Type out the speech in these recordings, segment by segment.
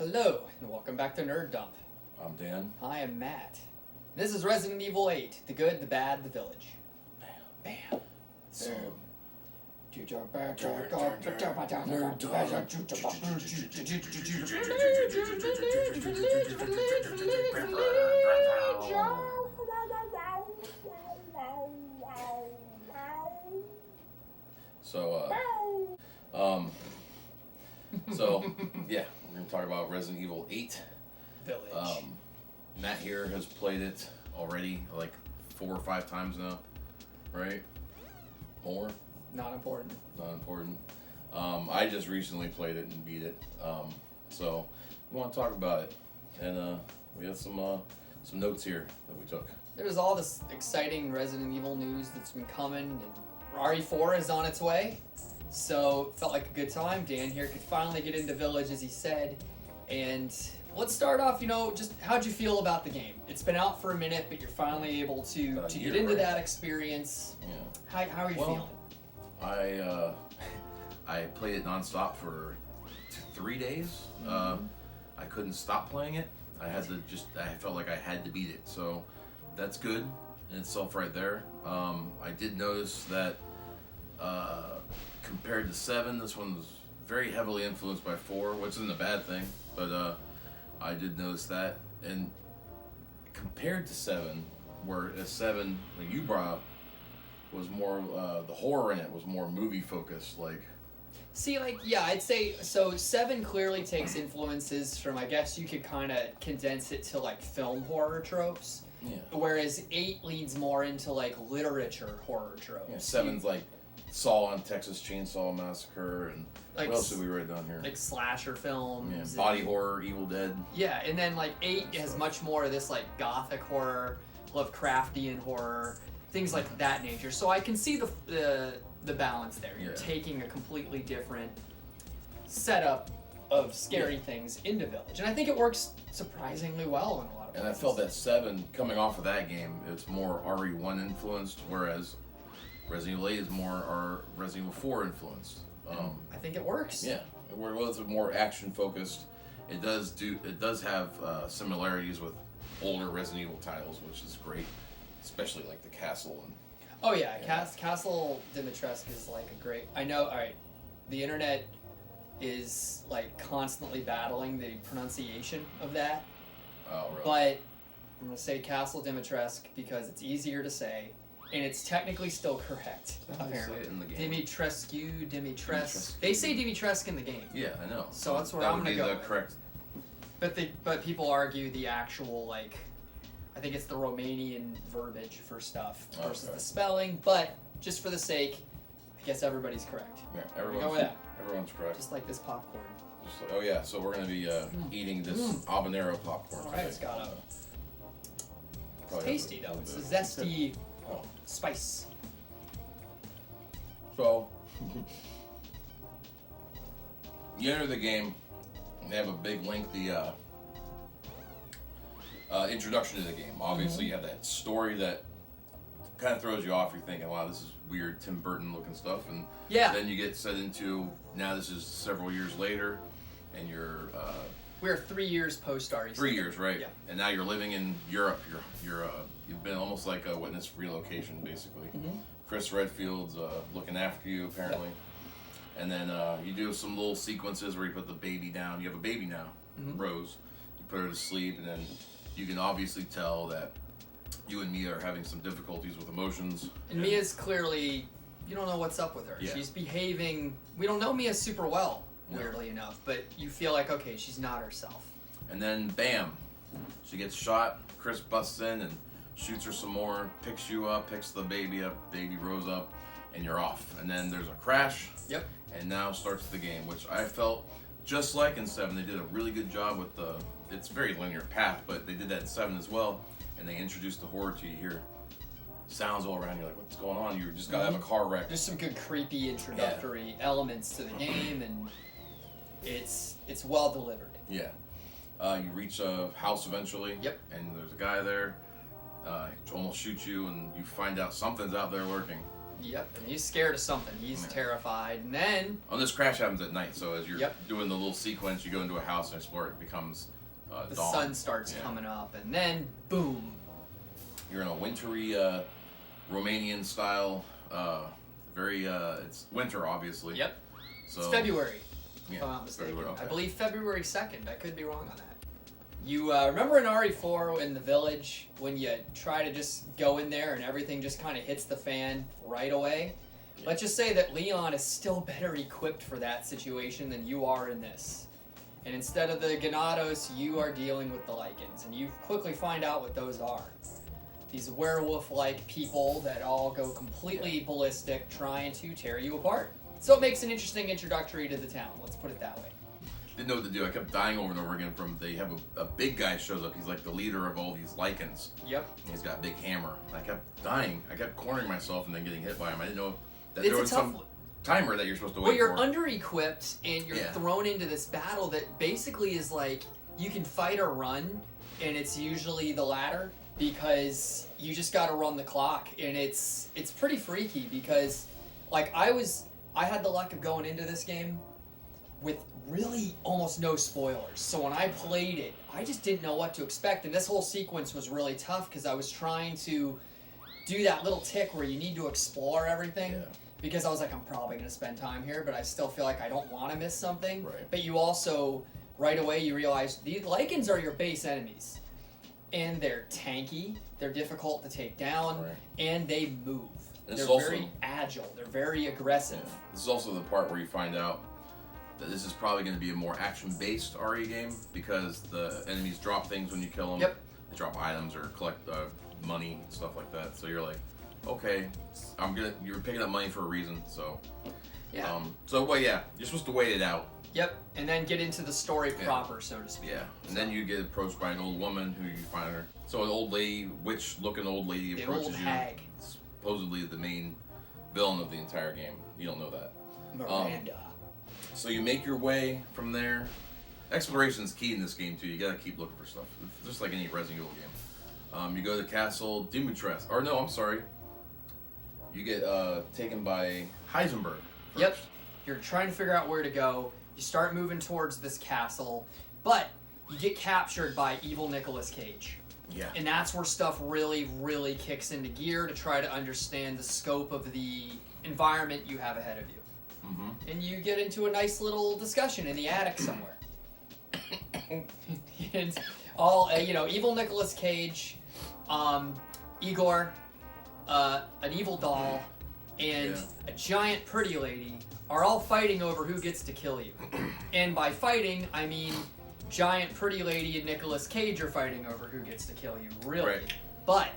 Hello, and welcome back to Nerd Dump. I'm Dan. I am Matt. This is Resident Evil 8, The Good, the Bad, the Village. Bam. So, yeah, we're gonna talk about Resident Evil 8. Village. Matt here has played it already like 4 or 5 times now, right? More? Not important. Not important. I just recently played it and beat it. So we want to talk about it, and we have some notes here that we took. There's all this exciting Resident Evil news that's been coming, and RE4 is on its way. So felt like a good time. Dan here could finally get into Village, as he said. And let's start off, just how'd you feel about the game? It's been out for a minute, but you're finally able to get into that experience. Yeah. How are you feeling? I played it nonstop for 3 days. I couldn't stop playing it. I felt like I had to beat it. So that's good in itself right there. I did notice that compared to 7, this one was very heavily influenced by 4, which isn't a bad thing, but I did notice that. And compared to 7, where 7, like you brought up, was more, the horror in it was more movie focused, like. See, I'd say, so 7 clearly takes influences from, I guess you could kind of condense it to, film horror tropes. Yeah. Whereas 8 leans more into, literature horror tropes. Yeah, 7's Saw on Texas Chainsaw Massacre, and what else did we write down here? Slasher films. Yeah, body horror, Evil Dead. Yeah, and then, 8 has much more of this, gothic horror, Lovecraftian horror, things like that nature. So I can see the balance there. You're taking a completely different setup of scary things into Village. And I think it works surprisingly well in a lot of places. And I felt that 7, coming off of that game, it's more RE1 influenced, whereas Resident Evil 8 is more Resident Evil 4 influenced. I think it works. Yeah, well, it's more action focused. It does have similarities with older Resident Evil titles, which is great, especially the castle and. Oh yeah, Castle Dimitrescu is a great. I know. All right, the internet is constantly battling the pronunciation of that. Oh really? But I'm gonna say Castle Dimitrescu because it's easier to say, and it's technically still correct. Apparently, say it in the game. Dimitrescu. They say Dimitrescu in the game. Yeah, I know. So that's where that I'm gonna go. The correct. But people argue the actual I think it's the Romanian verbiage for stuff versus the spelling, but just for the sake, I guess everybody's correct. Yeah, go with that. Everyone's correct. Just like this popcorn. Oh yeah, so we're gonna be eating this habanero popcorn. Alright, it's got it's tasty though. It's a zesty spice. So you enter the game. They have a big lengthy introduction to the game. Obviously, you have that story that kind of throws you off. You're thinking, wow, this is weird Tim Burton looking stuff. And then you get set into, now this is several years later, and you're... We're 3 years post RE7. 3 years, right. Yeah. And now you're living in Europe. You've been almost like a witness relocation, basically. Mm-hmm. Chris Redfield's looking after you, apparently. Yep. And then you do some little sequences where you put the baby down. You have a baby now, Rose. You put her to sleep, and then you can obviously tell that you and Mia are having some difficulties with emotions. And Mia's clearly, you don't know what's up with her. Yeah. She's behaving, we don't know Mia super well, weirdly enough, but you feel like, okay, she's not herself. And then, bam, she gets shot. Chris busts in and shoots her some more, picks you up, picks the baby up, baby Rose up, and you're off. And then there's a crash. Yep. And now starts the game, which I felt just like in 7. They did a really good job with it's a very linear path, but they did that in 7 as well. And they introduced the horror to you here. Sounds all around, you're like, what's going on? You just gotta have a car wreck. There's some good creepy introductory elements to the game, and it's well delivered. Yeah. You reach a house eventually. Yep. And there's a guy there. He almost shoots you, and you find out something's out there lurking. Yep, and he's scared of something. He's Yeah. terrified. And then Oh, this crash happens at night, so as you're Yep. doing the little sequence, you go into a house and explore. It becomes the dawn. sun starts Yeah. coming up, and then boom. You're in a wintry Romanian style. Very it's winter, obviously. Yep, So it's February. Yeah, If I'm not mistaken. February, okay. I believe February 2nd. I could be wrong on that. You remember in RE4 in the village when you try to just go in there and everything just kind of hits the fan right away? Yeah. Let's just say that Leon is still better equipped for that situation than you are in this. And instead of the Ganados, you are dealing with the Lycans. And you quickly find out what those are. These werewolf-like people that all go completely ballistic trying to tear you apart. So it makes an interesting introductory to the town. Let's put it that way. Didn't know what to do. I kept dying over and over again. They have a big guy shows up. He's like the leader of all these Lycans. Yep. And he's got a big hammer. And I kept dying. I kept cornering myself and then getting hit by him. I didn't know that It's there a was tough some one. timer that you're supposed to wait Well, you're for. under-equipped, and you're Yeah. thrown into this battle that basically is like, you can fight or run, and it's usually the latter, because you just gotta run the clock, and it's pretty freaky, because, like, I had the luck of going into this game with really almost no spoilers, so when I played it, I just didn't know what to expect, and this whole sequence was really tough, because I was trying to do that little tick where you need to explore everything. Yeah. Because I was like, I'm probably going to spend time here, but I still feel like I don't want to miss something. Right. But you also, right away, you realize these Lycans are your base enemies. And they're tanky, they're difficult to take down, Right. and they move. It's They're also- very agile, they're very aggressive. Yeah. This is also the part where you find out that this is probably going to be a more action-based RE game because the enemies drop things when you kill them. Yep. They drop items or collect money, stuff like that. So you're like, okay, you're picking up money for a reason. So Yeah. Well, yeah, you're supposed to wait it out. Yep. And then get into the story Yeah. proper, so to speak. Yeah, and then you get approached by an old woman who you find her. So an old lady, witch-looking old lady The approaches old you. hag. Supposedly the main villain of the entire game. You don't know that. Miranda. So you make your way from there. Exploration is key in this game too. You gotta keep looking for stuff. It's just like any Resident Evil game. You go to Castle Dimitrescu. Or no, I'm sorry. You get taken by Heisenberg. First. Yep. You're trying to figure out where to go. You start moving towards this castle, but you get captured by evil Nicolas Cage. Yeah. And that's where stuff really, really kicks into gear to try to understand the scope of the environment you have ahead of you. Mm-hmm. And you get into a nice little discussion in the attic somewhere. And all, evil Nicolas Cage, Igor, an evil doll, and Yeah. a giant pretty lady are all fighting over who gets to kill you. And by fighting, I mean giant pretty lady and Nicolas Cage are fighting over who gets to kill you, really. Right. But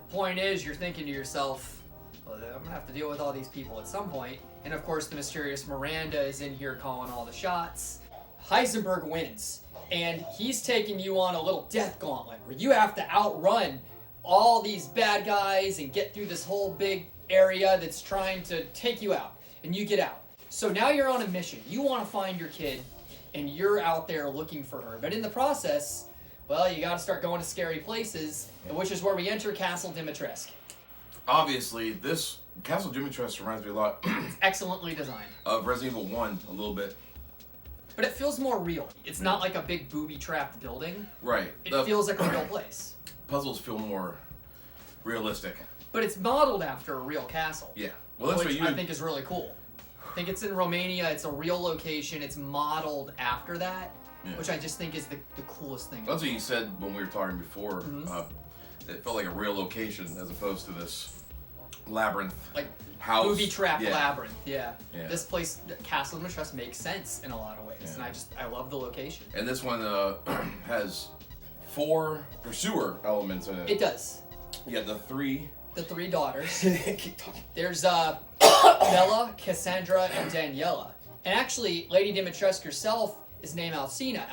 the point is, you're thinking to yourself, well, I'm gonna have to deal with all these people at some point. And of course, the mysterious Miranda is in here calling all the shots. Heisenberg wins, and he's taking you on a little death gauntlet where you have to outrun all these bad guys and get through this whole big area that's trying to take you out. And you get out. So now you're on a mission. You want to find your kid, and you're out there looking for her. But in the process, well, you got to start going to scary places, which is where we enter Castle Dimitrescu. Obviously, this Castle Dimitrescu reminds me a lot It's excellently designed. of Resident Evil 1 a little bit. But it feels more real. It's not like a big booby-trapped building. Right. It The feels like a real place. puzzles feel more realistic. But it's modeled after a real castle. Yeah. Well, that's which what you. I think is really cool. I think it's in Romania. It's a real location. It's modeled after that, Yeah. which I just think is the coolest thing. That's what you said when we were talking before. Mhm. It felt like a real location as opposed to this labyrinth Like house. booby trap Yeah. labyrinth. Yeah. Yeah. This place, Castle Dimitrescu, makes sense in a lot of ways, Yeah. and I love the location. And this one has 4 pursuer elements in it. It does. You got the 3. The 3 daughters. Keep talking. There's Bella, Cassandra, and Daniela. And actually, Lady Dimitrescu herself is named Alcina. I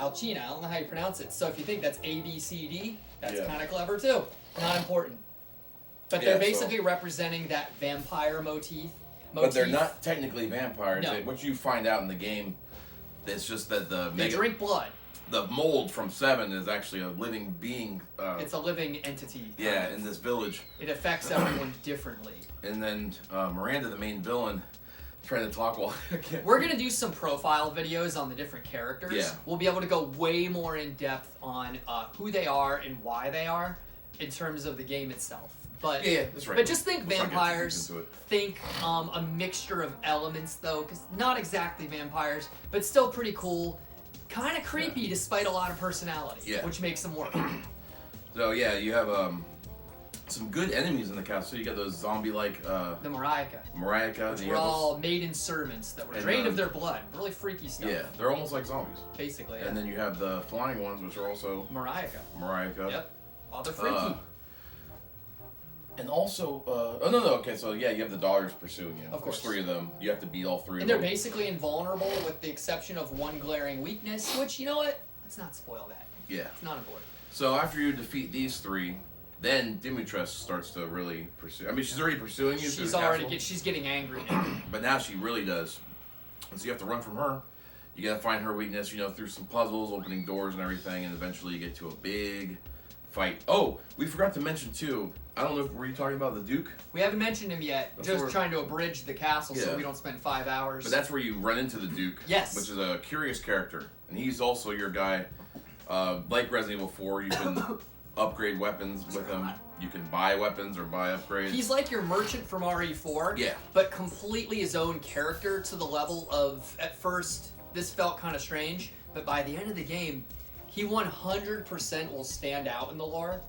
don't know how you pronounce it. So if you think that's ABCD, that's Yeah. kind of clever too. Not important. But Yeah, they're so- basically representing that vampire motif. But they're not technically vampires. No. What you find out in the game, it's just that They drink blood. the mold from 7 is actually a living being. It's a living entity. Yeah, in this village. It affects everyone differently. And then Miranda, the main villain, trying to talk while we're gonna do some profile videos on the different characters. Yeah. We'll be able to go way more in depth on who they are and why they are in terms of the game itself. But yeah, that's right. But just think Let's not get too vampires. deep into it. Think a mixture of elements though, because not exactly vampires, but still pretty cool. Kind of creepy despite a lot of personality, which makes them work. So yeah, you have some good enemies in the castle. So you got those zombie-like The Mariaka. Mariaka. Which were all maiden servants that were drained of their blood. Really freaky stuff. Yeah, they're almost like zombies. Basically. And then you have the flying ones, which are also Mariaka. Yep. Oh, they're freaky. And also, okay, so yeah, you have the daughters pursuing you. Of course. There's 3 of them. You have to beat all 3 And of they're them. basically invulnerable with the exception of one glaring weakness, which, you know what? Let's not spoil that. Yeah. It's not important. So after you defeat these 3, then Dimitrescu starts to really pursue. I mean, she's already pursuing you. She's getting angry now. But now she really does. And so you have to run from her. You gotta find her weakness, through some puzzles, opening doors and everything, and eventually you get to a big fight. Oh, we forgot to mention too. I don't know if were you talking about the Duke? We haven't mentioned him yet. That's just trying to abridge the castle so Yeah. we don't spend 5 hours. But that's where you run into the Duke. Yes. Which is a curious character, and he's also your guy. Like Resident Evil 4, you can upgrade weapons with him. You can buy weapons or buy upgrades. He's like your merchant from RE4. Yeah. But completely his own character to the level of, at first, this felt kind of strange, but by the end of the game, he 100% will stand out in the lore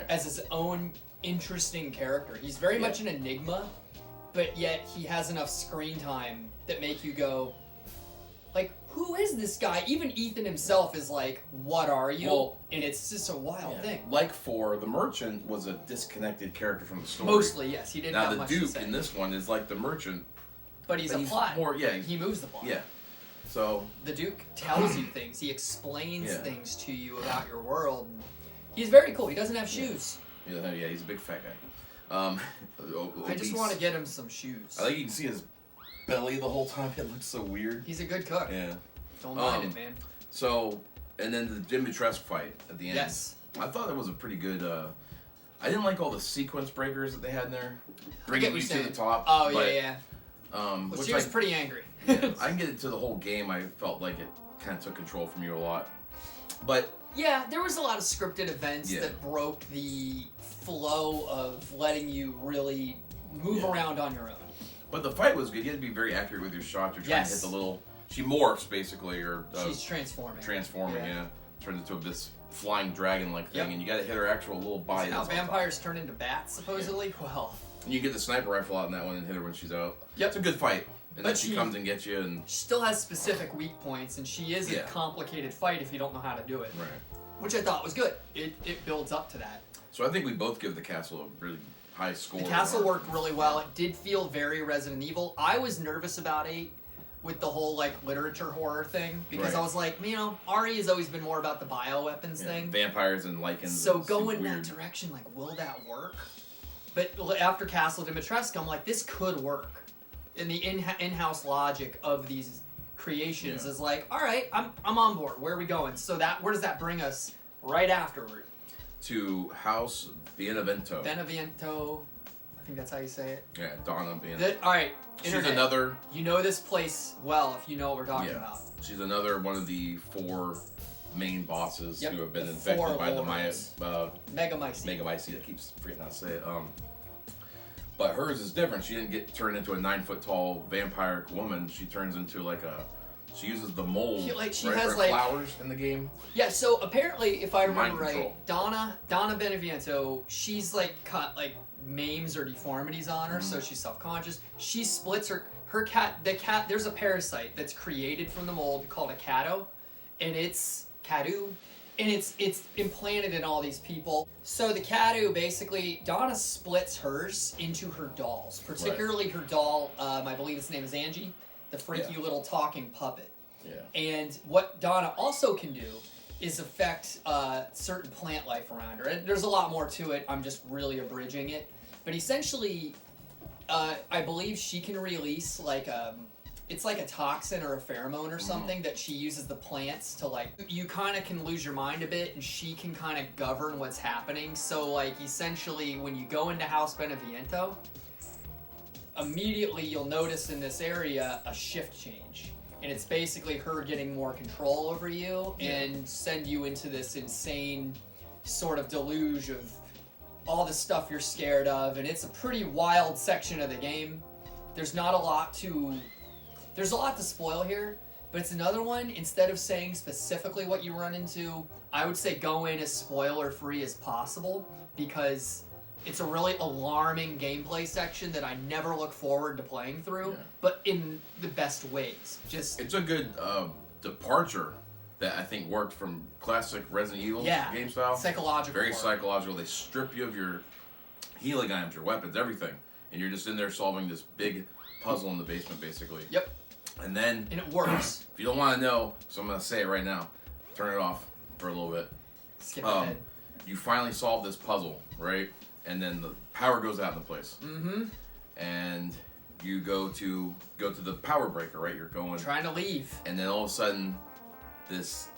as his own interesting character. He's very much an enigma, but yet he has enough screen time that make you go, like, who is this guy? Even Ethan himself is like, what are you? Well, and it's just a wild thing. Like 4, the merchant was a disconnected character from the story. Mostly, yes. He didn't now have the much Duke to say. in this one is like the merchant, but he's a plot. He moves the plot. Yeah. So the Duke tells you things. He explains things to you about your world. He's very cool. He doesn't have shoes. Yeah, he's a big fat guy. I just want to get him some shoes. I think you can see his belly the whole time. It looks so weird. He's a good cook. Yeah. Don't mind it, man. So, and then the Dimitrescu fight at the end. Yes. I thought that was a pretty good. I didn't like all the sequence breakers that they had in there, bringing you to the top. Oh but, yeah. Which she was pretty angry. Yeah, I can get into the whole game. I felt like it kind of took control from you a lot, but yeah, there was a lot of scripted events that broke the flow of letting you really move around on your own. But the fight was good. You had to be very accurate with your shots. You're trying to hit the little. She morphs basically, or she's transforming. Turns into this flying dragon-like thing, and you got to hit her actual little body. How vampires turn into bats, supposedly. Well, and you get the sniper rifle out in that one and hit her when she's out. Yep, it's a good fight. And but then she comes and gets you, and she still has specific weak points, and she is a complicated fight if you don't know how to do it. Right. Which I thought was good. It builds up to that. So I think we both give the castle a really high score. The castle worked really well. It did feel very Resident Evil. I was nervous about 8 with the whole like literature horror thing because I was like, RE has always been more about the bioweapons thing. Vampires and lichens. So go in that direction, like, will that work? But after Castle Dimitrescu, I'm like, this could work. And the in-house logic of these creations is like, all right, I'm on board. Where are we going? So where does that bring us right afterward? To House Benevento. Benevento. I think that's how you say it. Yeah, Donna Benevento. All right. She's another. You know this place well if you know what we're talking about. She's another one of the 4 main bosses who have been infected by the Megamycete. Megamycete. I keep forgetting how to say it. But hers is different. She didn't get turned into a 9-foot-tall vampiric woman. She turns into like a. She uses the mold. She has like flowers in the game. Yeah. So apparently, if I remember right, Donna Benevento, she's like cut like maims or deformities on her, so she's self-conscious. She splits her cat. The cat. There's a parasite that's created from the mold called a Cadu, and it's implanted in all these people. So the Cadu, basically, Donna splits hers into her dolls, particularly her doll, I believe its name is Angie, the freaky little talking puppet. Yeah. And what Donna also can do is affect certain plant life around her. And there's a lot more to it, I'm just really abridging it. But essentially, I believe she can release like it's like a toxin or a pheromone or something that she uses the plants to like, you kind of can lose your mind a bit and she can kind of govern what's happening. So like essentially when you go into House Beneviento, immediately you'll notice in this area a shift change. And it's basically her getting more control over you and send you into this insane sort of deluge of all the stuff you're scared of. And it's a pretty wild section of the game. There's a lot to spoil here, but it's another one, instead of saying specifically what you run into, I would say go in as spoiler free as possible, because it's a really alarming gameplay section that I never look forward to playing through, but in the best ways. It's a good departure that I think worked from classic Resident Evil game style. Psychological. Very psychological. They strip you of your healing items, your weapons, everything, and you're just in there solving this big puzzle in the basement, basically. Yep. And then... And it works. If you don't want to know, so I'm going to say it right now, turn it off for a little bit. Skip ahead. You finally solve this puzzle, right? And then the power goes out in the place. Mm-hmm. And you go to the power breaker, right? You're going... Trying to leave. And then all of a sudden, this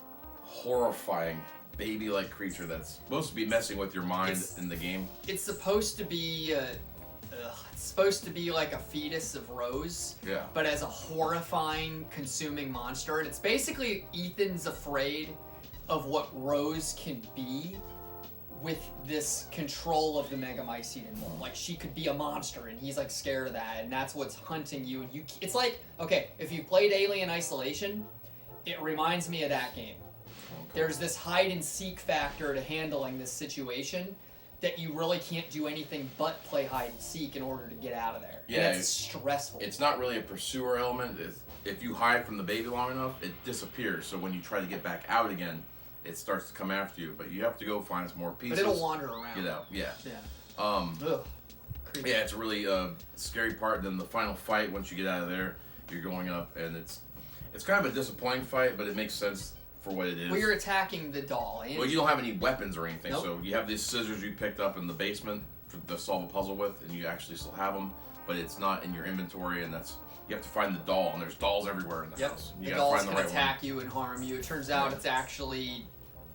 horrifying baby-like creature that's supposed to be messing with your mind in the game. It's supposed to be... it's supposed to be like a fetus of Rose, but as a horrifying, consuming monster. And it's basically Ethan's afraid of what Rose can be with this control of the Megamycete involved. Like, she could be a monster, and he's like scared of that, and that's what's hunting you. And it's like, okay, if you played Alien Isolation, it reminds me of that game. There's this hide and seek factor to handling this situation that you really can't do anything but play hide and seek in order to get out of there. Yeah, and it's stressful. It's not really a pursuer element. If you hide from the baby long enough, it disappears. So when you try to get back out again, it starts to come after you. But you have to go find some more pieces. But it'll wander around. Get out, Yeah. Yeah, it's a really scary part. Then the final fight, once you get out of there, you're going up, and it's kind of a disappointing fight, but it makes sense for what it is. Well, you're attacking the doll. Well, you don't have any weapons or anything, so you have these scissors you picked up in the basement to solve a puzzle with, and you actually still have them, but it's not in your inventory, and you have to find the doll, and there's dolls everywhere in the house. You the gotta dolls find the can right attack one. you and harm you. It turns out it's actually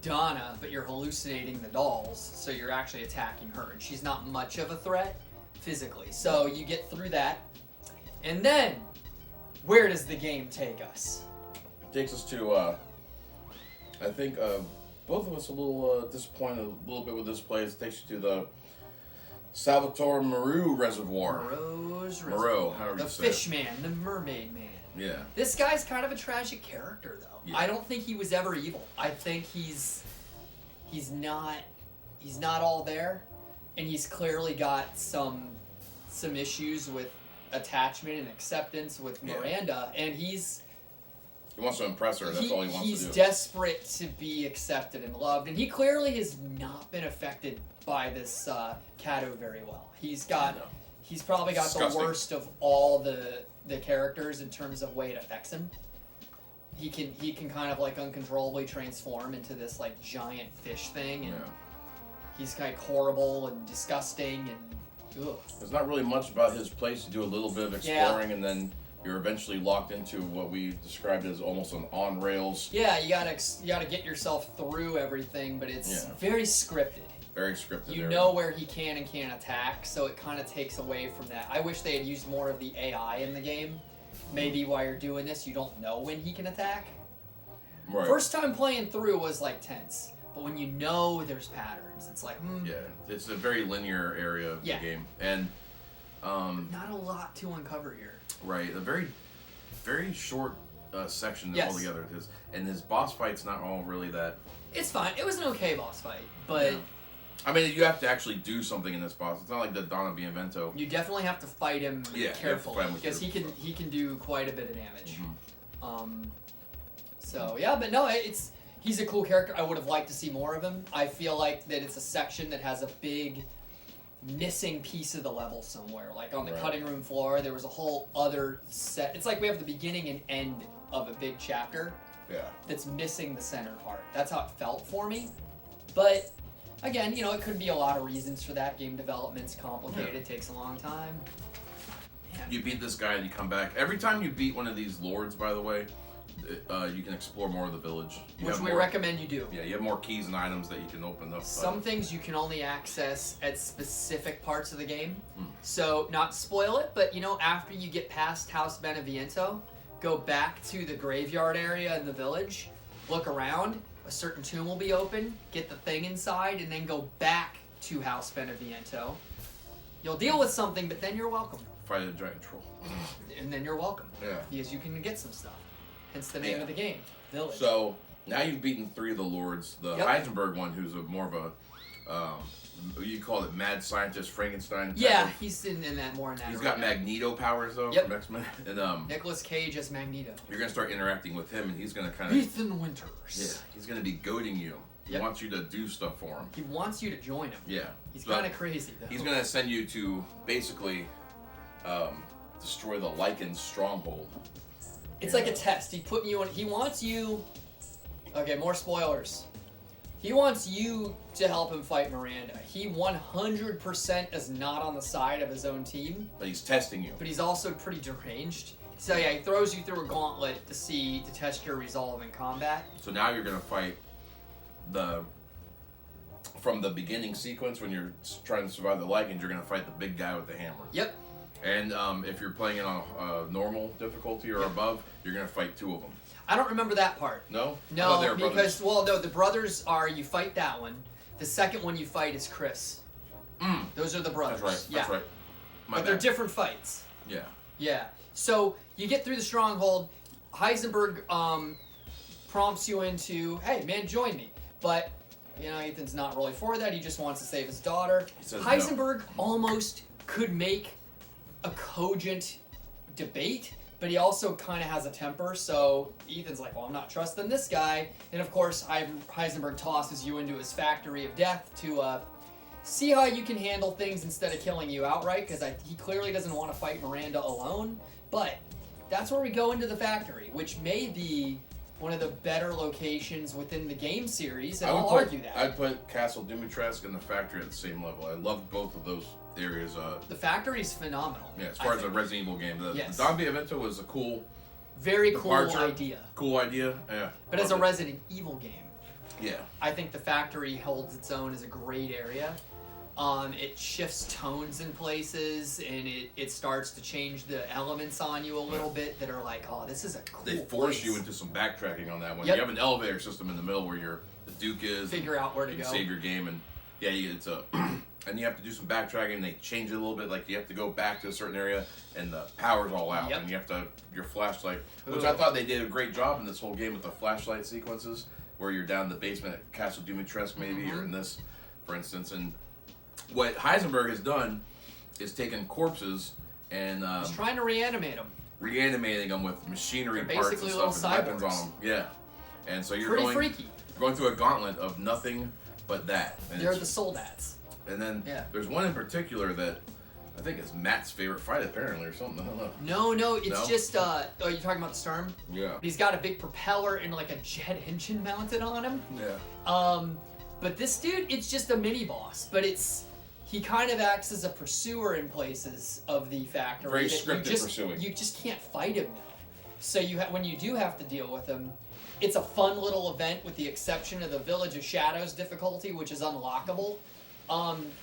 Donna, but you're hallucinating the dolls, so you're actually attacking her, and she's not much of a threat physically. So you get through that, and then where does the game take us? It takes us to I think both of us a little disappointed a little bit with this place. It takes you to the Salvatore Moreau Reservoir. Moreau, however you say the fish man, the mermaid man. Yeah. This guy's kind of a tragic character, though. Yeah. I don't think he was ever evil. I think he's not all there, and he's clearly got some issues with attachment and acceptance with Miranda, and he wants to impress her. That's all he wants to do. He's desperate to be accepted and loved, and he clearly has not been affected by this Cato very well. He's probably got the worst of all the characters in terms of way it affects him. He can kind of like uncontrollably transform into this like giant fish thing, and he's like horrible and disgusting and ugh. There's not really much about his place. You do a little bit of exploring, and then you're eventually locked into what we described as almost an on rails. Yeah, you gotta get yourself through everything, but it's very scripted. Very scripted. You know where he can and can't attack, so it kind of takes away from that. I wish they had used more of the AI in the game. Maybe while you're doing this, you don't know when he can attack. Right. First time playing through was like tense, but when you know there's patterns, it's like Yeah, it's a very linear area of the game, and not a lot to uncover here. Right, a very, very short section altogether. And his boss fight's not all really that. It's fine. It was an okay boss fight, but. Yeah. I mean, you have to actually do something in this boss. It's not like the Donna Bienvento. You definitely have to fight him carefully because he carefully. can do quite a bit of damage. Mm-hmm. So yeah, but no, he's a cool character. I would have liked to see more of him. I feel like that it's a section that has a big missing piece of the level somewhere. Like on the cutting room floor, there was a whole other set. It's like we have the beginning and end of a big chapter. Yeah. That's missing the center part. That's how it felt for me. But again, it could be a lot of reasons for that. Game development's complicated, takes a long time. Yeah, You beat this guy and you come back. Every time you beat one of these lords, by the way, you can explore more of the village. Which we recommend you do. Yeah, you have more keys and items that you can open up. Some things you can only access at specific parts of the game. So, not to spoil it, but after you get past House Beneviento, go back to the graveyard area in the village, look around, a certain tomb will be open, get the thing inside, and then go back to House Beneviento. You'll deal with something, but then you're welcome. Fight a giant troll. And then you're welcome. Yeah. Because you can get some stuff. Hence the name of the game, Village. So, now you've beaten 3 of the lords. The Heisenberg one, who's more of a, you call it mad scientist Frankenstein. Yeah, he's in that more in that. He's got Magneto powers, though, from X-Men. And, Nicolas Cage as Magneto. You're going to start interacting with him, and he's going to kind of... Ethan Winters. Yeah, he's going to be goading you. He wants you to do stuff for him. He wants you to join him. Yeah. He's kind of crazy, though. He's going to send you to basically destroy the Lycan stronghold. It's like a test. He wants you... Okay, more spoilers. He wants you to help him fight Miranda. He 100% is not on the side of his own team. But he's testing you. But he's also pretty deranged. So yeah, he throws you through a gauntlet to test your resolve in combat. So now you're going to fight from the beginning sequence when you're trying to survive the Lycans, you're going to fight the big guy with the hammer. Yep. And if you're playing it on a normal difficulty or above, you're going to fight 2 of them. I don't remember that part. No? No, because, the brothers you fight that one. The second one you fight is Chris. Those are the brothers. That's right. But they're different fights. Yeah. Yeah. So, you get through the stronghold. Heisenberg prompts you into, hey, man, join me. But, Ethan's not really for that. He just wants to save his daughter. Heisenberg almost could make a cogent debate, but he also kind of has a temper, so Ethan's like, well, I'm not trusting this guy. And of course, Heisenberg tosses you into his factory of death to see how you can handle things instead of killing you outright, because he clearly doesn't want to fight Miranda alone. But that's where we go into the factory, which may be one of the better locations within the game series, and I'll argue that. I'd put Castle Dimitrescu and the factory at the same level. I love both of those areas. The factory's phenomenal. Yeah, as far as a Resident Evil game. The Don Biavento was a cool... Very cool idea. Cool idea, yeah. But as a Resident Evil game, yeah, I think the factory holds its own as a great area. It shifts tones in places, and it starts to change the elements on you a little bit that are like, oh, this is a cool They force place. you into some backtracking on that one. Yep. You have an elevator system in the middle where the Duke is. Figure out where to go. Save your game, and it's a... and you have to do some backtracking, and they change it a little bit, like you have to go back to a certain area, and the power's all out, and you have to... Your flashlight... Which I thought they did a great job in this whole game with the flashlight sequences, where you're down in the basement at Castle Dimitrescu, maybe, or in this, for instance, and... What Heisenberg has done is taken corpses and he's trying to reanimating them with machinery They're parts basically and stuff and cyborgs. weapons on them. Yeah, and so you're pretty freaky. Going through a gauntlet of nothing but that. And they're the Soldats. And then there's one in particular that I think is Matt's favorite fight, apparently, or something. I don't know. No, it's just you're talking about the Sturm? Yeah. He's got a big propeller and like a jet engine mounted on him. Yeah. But this dude, it's just a mini boss, but he kind of acts as a pursuer in places of the factory. Very scripted pursuing. You just can't fight him now. So when you do have to deal with him, it's a fun little event with the exception of the Village of Shadows difficulty, which is unlockable.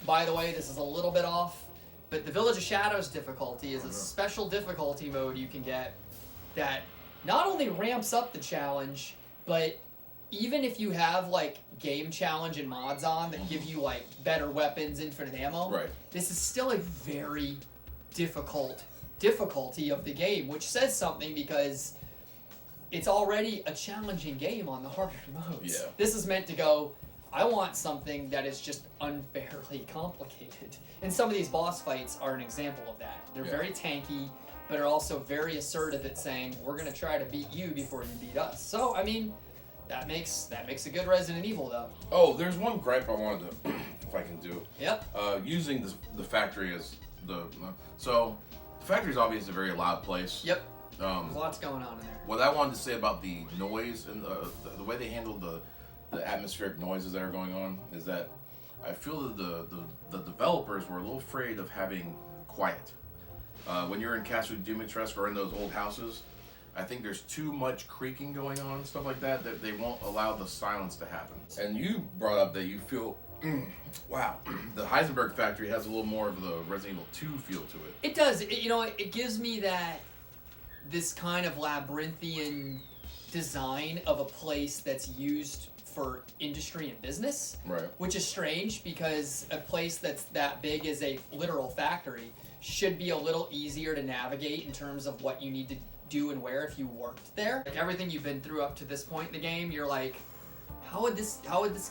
By the way, this is a little bit off, but the Village of Shadows difficulty is a special difficulty mode you can get that not only ramps up the challenge, but even if you have like game challenge and mods on that give you like better weapons, infinite ammo, this is still a very difficulty of the game, which says something because it's already a challenging game on the harder modes. Yeah. This is meant to go, I want something that is just unfairly complicated. And some of these boss fights are an example of that. They're very tanky, but are also very assertive at saying, we're going to try to beat you before you beat us. So, I mean, that makes a good Resident Evil, though. Oh, there's one gripe I wanted to, if I can do. Yep. Using the factory as the... So, the factory's obviously a very loud place. Yep. There's lots going on in there. What I wanted to say about the noise and the way they handled the atmospheric noises that are going on is that I feel that the developers were a little afraid of having quiet. When you're in Castle Dimitrescu or in those old houses, I think there's too much creaking going on, stuff like that, that they won't allow the silence to happen. And you brought up that you feel, wow, the Heisenberg factory has a little more of the Resident Evil 2 feel to it. It does. It gives me this kind of labyrinthian design of a place that's used for industry and business. Right. Which is strange because a place that's that big as a literal factory should be a little easier to navigate in terms of what you need to do and where if you worked there. Like everything you've been through up to this point in the game, you're like, how would this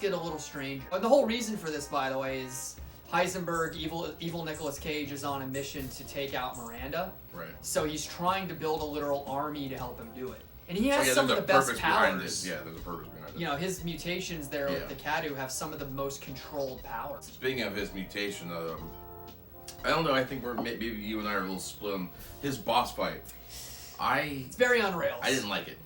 get a little strange? The whole reason for this, by the way, is Heisenberg, evil Nicolas Cage, is on a mission to take out Miranda. Right. So he's trying to build a literal army to help him do it. And he has So, some of the best purpose powers. behind it. Yeah, there's a purpose behind it. You know, his mutations there Yeah. with the Cadu have some of the most controlled powers. Speaking of his mutation, I don't know. I think maybe you and I are a little split on his boss fight. It's very on rails. I didn't like it.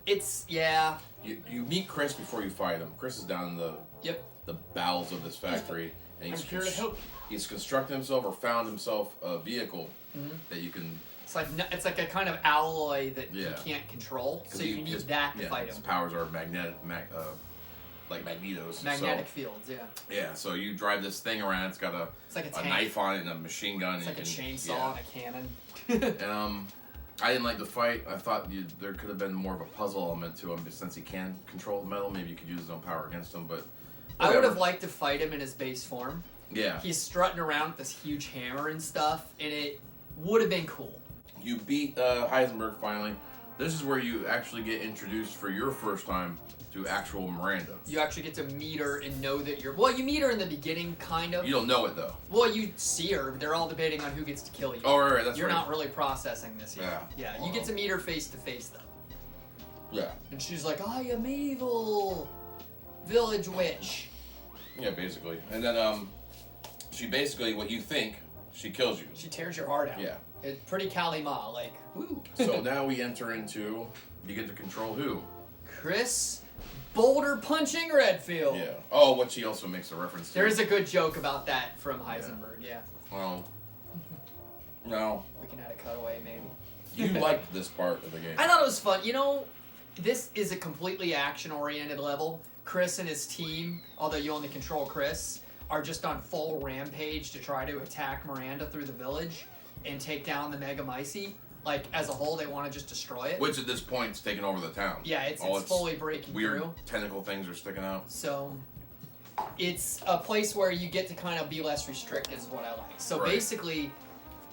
It's, yeah. You meet Chris before you fight him. Chris is down in the bowels of this factory, and I'm here to help. He's constructed himself or found himself a vehicle that you can. It's like a kind of alloy that you Yeah. can't control, so you need that to fight His him. powers are like magnetos. Magnetic fields, yeah. Yeah, so you drive this thing around. It's got It's like a a tank. knife on it and a machine gun. It's like a chainsaw yeah. and a cannon. And I didn't like the fight. I thought there could have been more of a puzzle element to him, but since he can control the metal, maybe you could use his own power against him. But I would whatever. have liked to fight him in his base form. Yeah. He's strutting around with this huge hammer and stuff, and it would have been cool. You beat Heisenberg finally. This is where you actually get introduced for your first time to actual Miranda. You actually get to meet her and know that you meet her in the beginning, kind of. You don't know it though. Well, you see her. They're all debating on who gets to kill you. Oh, right, that's You're right. not really processing this yet. Yeah. You get to meet her face to face, though. Yeah. And she's like, I am evil, village witch. Yeah, basically. And then she basically, what you think, she kills you. She tears your heart out. Yeah. It's pretty Kalima, like, woo. So now we enter into, you get to control who? Chris Boulder punching Redfield. Yeah. Oh, what she also makes a reference to. There is a good joke about that from Heisenberg, yeah. Well, no. We can add a cutaway, maybe. You liked this part of the game. I thought it was fun. You know, this is a completely action-oriented level. Chris and his team, although you only control Chris, are just on full rampage to try to attack Miranda through the village and take down the Megamycete. Like, as a whole, they want to just destroy it. Which at this point is taking over the town. Yeah, it's All fully breaking weird through. tentacle things are sticking out. So, it's a place where you get to kind of be less restricted is what I like. So Right. basically,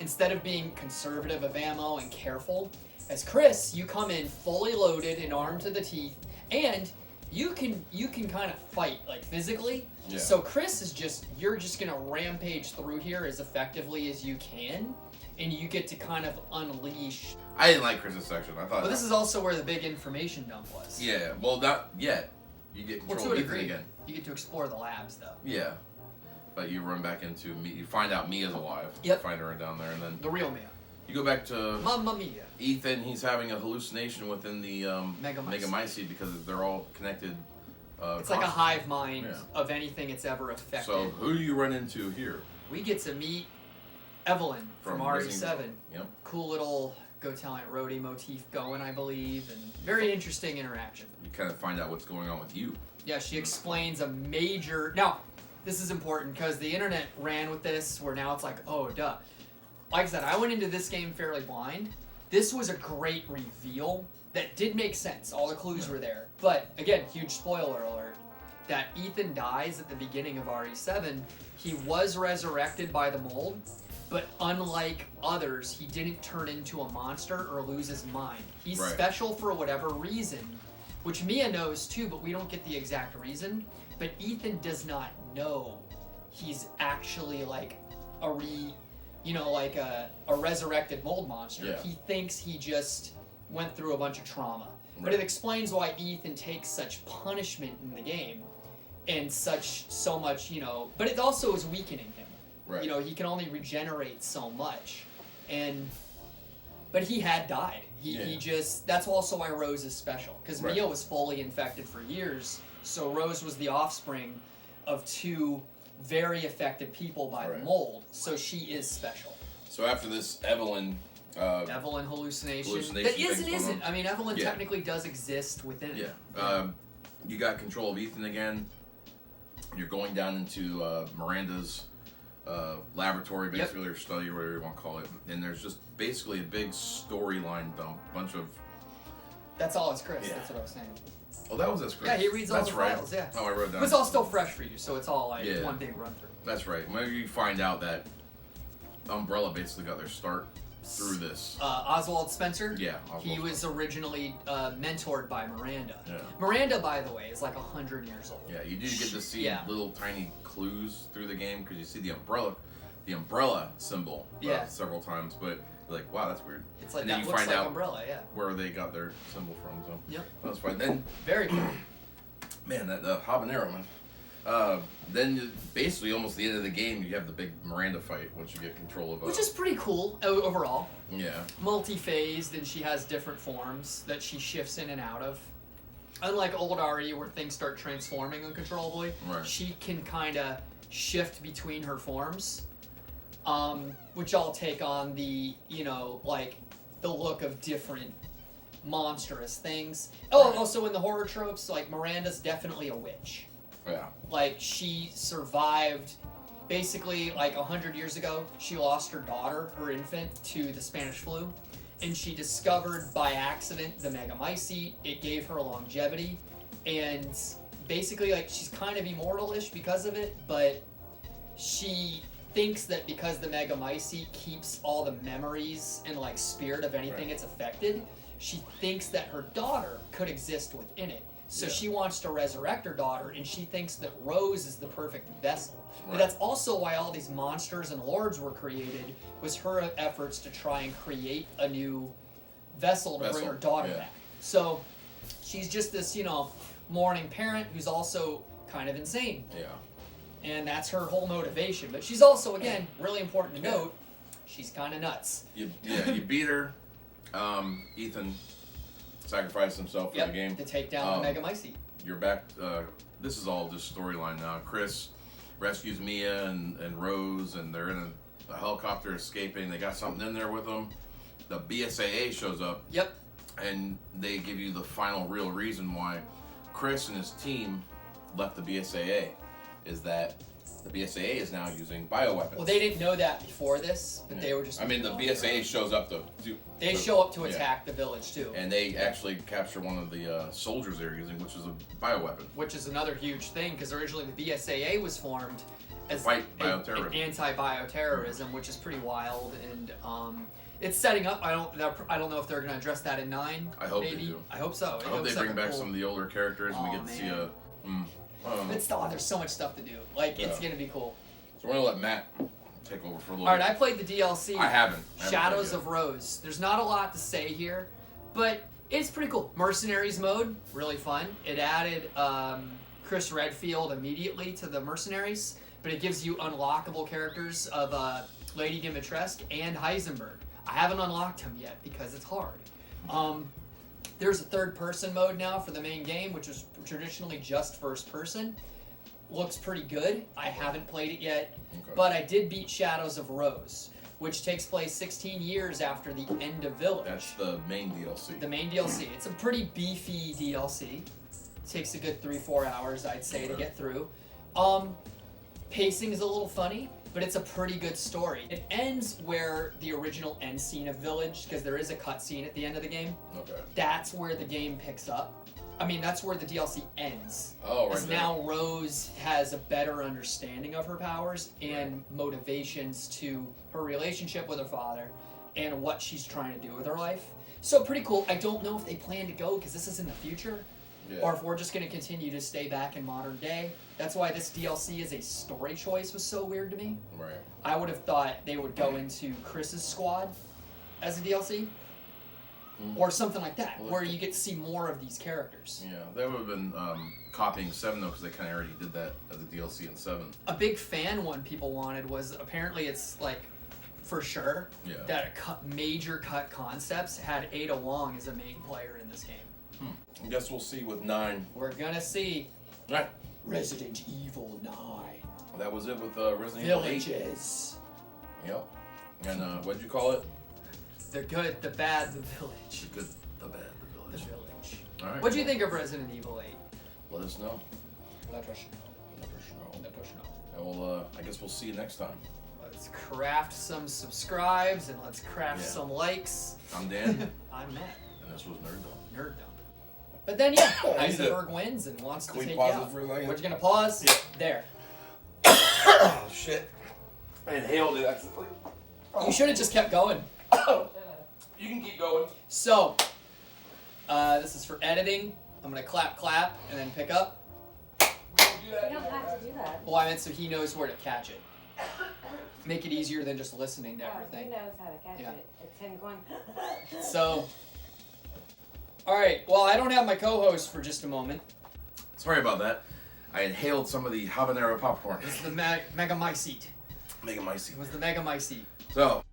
instead of being conservative of ammo and careful, as Chris, you come in fully loaded and armed to the teeth, and you can kind of fight, like, physically. Yeah. So Chris is you're just gonna rampage through here as effectively as you can, and you get to kind of unleash. I didn't like Chris's section. I thought. But this is also where the big information dump was. Yeah. Well, not yet. You get Well, control to a of Ethan degree, again. you get to explore the labs, though. Yeah. But you run back into me. You find out Mia's alive. Yep. Find her down there, and then The real Mia. you go back to Mamma Mia. Ethan. He's having a hallucination within the Megamycete. Megamycete because they're all connected. It's like a hive mind Yeah. of anything it's ever affected. So who do you run into here? We get to meet Evelyn from Resident RE7. Evil. Yep. Cool little Go Talent Roadie motif going, I believe, and very interesting interaction. You kind of find out what's going on with you. Yeah, she explains a major... Now, this is important because the internet ran with this where now it's like, oh, duh. Like I said, I went into this game fairly blind. This was a great reveal that did make sense. All the clues were there. But, again, huge spoiler alert, that Ethan dies at the beginning of RE7. He was resurrected by the mold, but unlike others, he didn't turn into a monster or lose his mind. He's Right. special for whatever reason, which Mia knows too, but we don't get the exact reason. But Ethan does not know he's actually like a resurrected mold monster. Yeah. He thinks he just went through a bunch of trauma. But Right. it explains why Ethan takes such punishment in the game and so much, but it also is weakening him. Right. He can only regenerate so much. But he had died. He just, that's also why Rose is special. Because Right. Mia was fully infected for years, so Rose was the offspring of two very affected people by the Right. mold, so she is special. So after this, Evelyn. Evelyn hallucination. Hallucination That is thing's and going isn't. on. I mean, Evelyn Yeah. technically does exist within. Yeah. You got control of Ethan again. You're going down into Miranda's laboratory, basically, or study, or whatever you want to call it. And there's just basically a big storyline dump. Bunch of. That's all it's Chris. Yeah. That's what I was saying. Oh, that was this Chris. Yeah, he reads all That's the right. files. Yeah. Oh, I wrote down. But it's all still fresh for you, so it's all like Yeah. one big run through. That's right. Maybe you find out that Umbrella basically got their start through this. Oswald Spencer. Yeah, He Oswald was originally mentored by Miranda. Yeah. Miranda, by the way, is like 100 years old. Yeah, you do get to see Yeah. little tiny clues through the game because you see the umbrella symbol Yeah. several times, but you're like, wow, that's weird. It's like and then that you looks find like out Umbrella, yeah. where they got their symbol from. So Yep. that's fine. Then, Very cool. man, that habanero, man. Then basically almost the end of the game, you have the big Miranda fight once you get control of. Which is pretty cool overall. yeah. Multi-phased, and she has different forms that she shifts in and out of. Unlike old Ari, where things start transforming uncontrollably, Right. she can kind of shift between her forms, which all take on the, like the look of different monstrous things. Oh, Right. also in the horror tropes, like Miranda's definitely a witch. Yeah. Like she survived basically like 100 years ago. She lost her daughter, her infant, to the Spanish flu, and she discovered by accident the Megamycete. It gave her longevity, and basically like she's kind of immortal-ish because of it, but she thinks that because the Megamycete keeps all the memories and like spirit of anything Right. it's affected, she thinks that her daughter could exist within it. So Yeah. she wants to resurrect her daughter, and she thinks that Rose is the perfect vessel. But Right. that's also why all these monsters and lords were created, was her efforts to try and create a new vessel to bring her daughter yeah. back. So she's just this, mourning parent who's also kind of insane. Yeah. And that's her whole motivation. But she's also, again, really important to note, she's kind of nuts. You beat her. Ethan sacrificed himself for the game. To take down the Megamycete. You're back. This is all just storyline now. Chris rescues Mia and Rose, and they're in a helicopter escaping. They got something in there with them. The BSAA shows up, Yep. and they give you the final real reason why Chris and his team left the BSAA. Is that the BSAA is now using bioweapons. Well, they didn't know that before this, but they were just... I mean, the BSAA shows up to They show up to yeah. attack the village, too. And they actually capture one of the soldiers they're using, which is a bioweapon. Which is another huge thing, because originally the BSAA was formed as Fight an bioterrorism. anti-bioterrorism, which is pretty wild, and it's setting up. I don't know if they're going to address that in 9. I hope maybe. they do. I hope so. I hope they bring back some of the older characters, and we Oh, get to see man. a. But still, there's so much stuff to do. Like, it's Yeah. going to be cool. So we're gonna let Matt take over for a little All right, bit. I played the DLC. I haven't Shadows played of Rose. There's not a lot to say here, but it's pretty cool. Mercenaries mode, really fun. It added Chris Redfield immediately to the Mercenaries, but it gives you unlockable characters of Lady Dimitrescu and Heisenberg. I haven't unlocked him yet because it's hard. There's a third-person mode now for the main game, which was traditionally just first-person. Looks pretty good. I haven't played it yet, Okay. but I did beat Shadows of Rose, which takes place 16 years after the end of Village. That's the main DLC. The main DLC. It's a pretty beefy DLC. Takes a good 3-4 hours, I'd say, to Okay. get through. Pacing is a little funny, but it's a pretty good story. It ends where the original end scene of Village, because there is a cutscene at the end of the game. Okay. That's where the game picks up. I mean, that's where the DLC ends. Oh, right As there. now Rose has a better understanding of her powers and motivations to her relationship with her father and what she's trying to do with her life. So pretty cool. I don't know if they plan to go because this is in the future, Yeah. or if we're just going to continue to stay back in modern day. That's why this DLC as a story choice was so weird to me. Right. I would have thought they would go into Chris's squad as a DLC. Or something like that, Well, where you get to see more of these characters. Yeah, they would have been copying 7 though, because they kind of already did that as a DLC in 7. A big fan one people wanted was apparently it's like for sure Yeah. that major cut concepts had Ada Wong as a main player in this game. I guess we'll see with 9. We're gonna see All right. Resident Evil 9 That was it with Resident Evil 8. Villages. Yep. And what'd you call it? The good, the bad, the village. The good, the bad, the The village. village. All right. What do you think of Resident Evil 8? Let us know. Let us know. Let us know. Let us know. And we'll, I guess we'll see you next time. Let's craft some subscribes and let's craft Yeah. some likes. I'm Dan, I'm Matt. and this was Nerd Dome. Nerd Dump. But then, yeah, I need to- Heisenberg wins and wants to Can we take pause you it out. for a second? What, you gonna pause? Yeah. There. Oh shit! I inhaled it accidentally. You should have just kept going. You can keep going. So, this is for editing. I'm gonna clap, clap, and then pick up. We don't do that. You don't have to do that. Well, I meant so he knows where to catch it. Make it easier than just listening to He everything. knows how to catch Yeah. it. It's him going. So, all right. Well, I don't have my co-host for just a moment. Sorry about that. I inhaled some of the habanero popcorn. It's the Megamycete. Making my seat. It was the Megamycete. So,